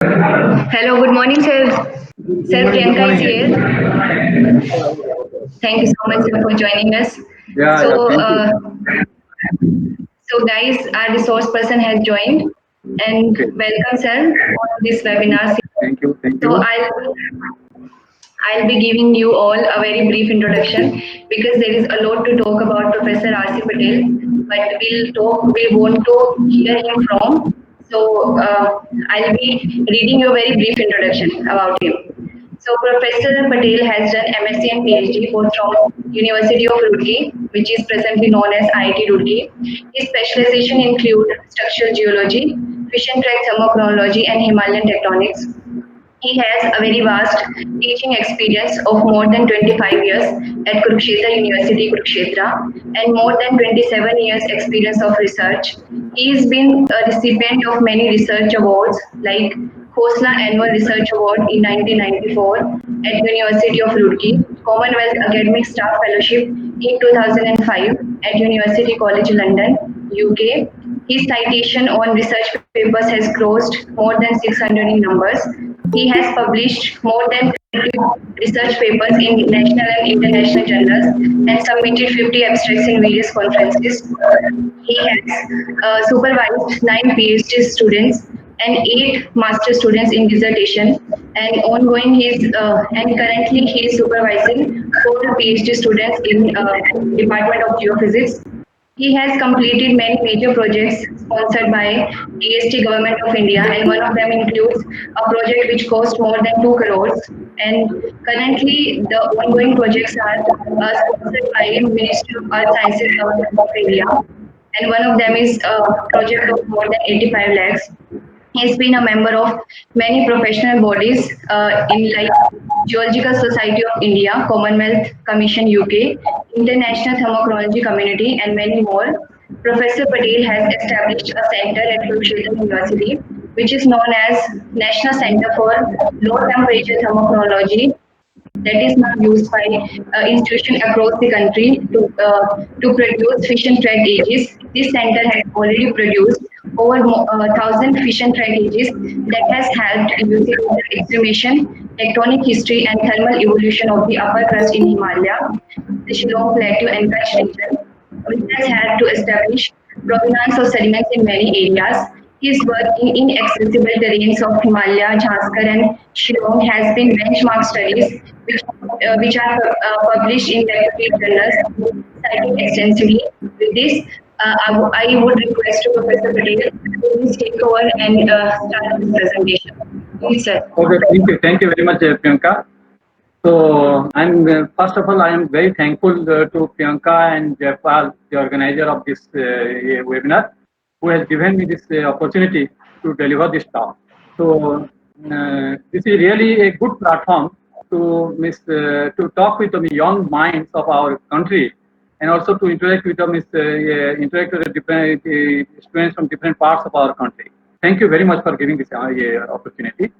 Hello, good morning, sir. Good Sir morning. Good Priyanka is morning. here. Thank you so much, sir, for joining us. Yeah, yeah. So, Thank you. guys, our resource person has joined, and Okay. welcome, sir, on this webinar. Thank you. Thank So, you. I'll be giving you all a very brief introduction because there is a lot to talk about Professor R.C. Patel, but we want to hear him from. So, I'll be reading you a very brief introduction about him. So Professor Patel has done MSc and PhD both from University of Roorkee, which is presently known as IIT Roorkee. His specialization include structural geology, fission track thermochronology, and Himalayan tectonics. He has a very vast teaching experience of more than 25 years at Kurukshetra University, Kurukshetra, and more than 27 years experience of research. He has been a recipient of many research awards like Khosla Annual Research Award in 1994 at University of Roorkee, Commonwealth Academic Staff Fellowship in 2005 at University College London, UK. His citation on research papers has crossed more than 600 in numbers. He has published more than 50 research papers in national and international journals and submitted 50 abstracts in various conferences. He has supervised 9 PhD students and 8 master students in dissertation, and currently he is supervising 4 PhD students in Department of Geophysics. He has completed many major projects sponsored by DST Government of India, and one of them includes a project which cost more than 2 crores. And currently, the ongoing projects are sponsored by Ministry of Earth Sciences Government of India, and one of them is a project of more than 85 lakhs. He's been a member of many professional bodies in like Geological Society of India, Commonwealth Commission UK, International Thermochronology Community, and many more. Professor Patel has established a center at Kurukshetra University, which is known as National Center for Low Temperature Thermochronology, that is now used by institutions across the country to produce fission track gauges. This center has already produced over 1,000 fission track gauges that has helped investigate the exhumation, tectonic history, and thermal evolution of the upper crust in Himalaya, the Shillong Plateau and Kutch region, which has helped to establish provenance of sediments in many areas. His work in inaccessible terrains of Himalaya, Jhanskar, and Shillong has been benchmark studies which are published in reputed journals, cited extensively. With this, I would request to Professor Patel to please take over and start this presentation. Please, sir. Okay. Thank you. Thank you very much, Priyanka. So, I'm first of all, I am very thankful to Priyanka and Jaypal, the organizer of this webinar, who has given me this opportunity to deliver this talk. So, this is really a good platform to talk with the young minds of our country, and also to interact with them, interact with the different students from different parts of our country. Thank you very much for giving this opportunity.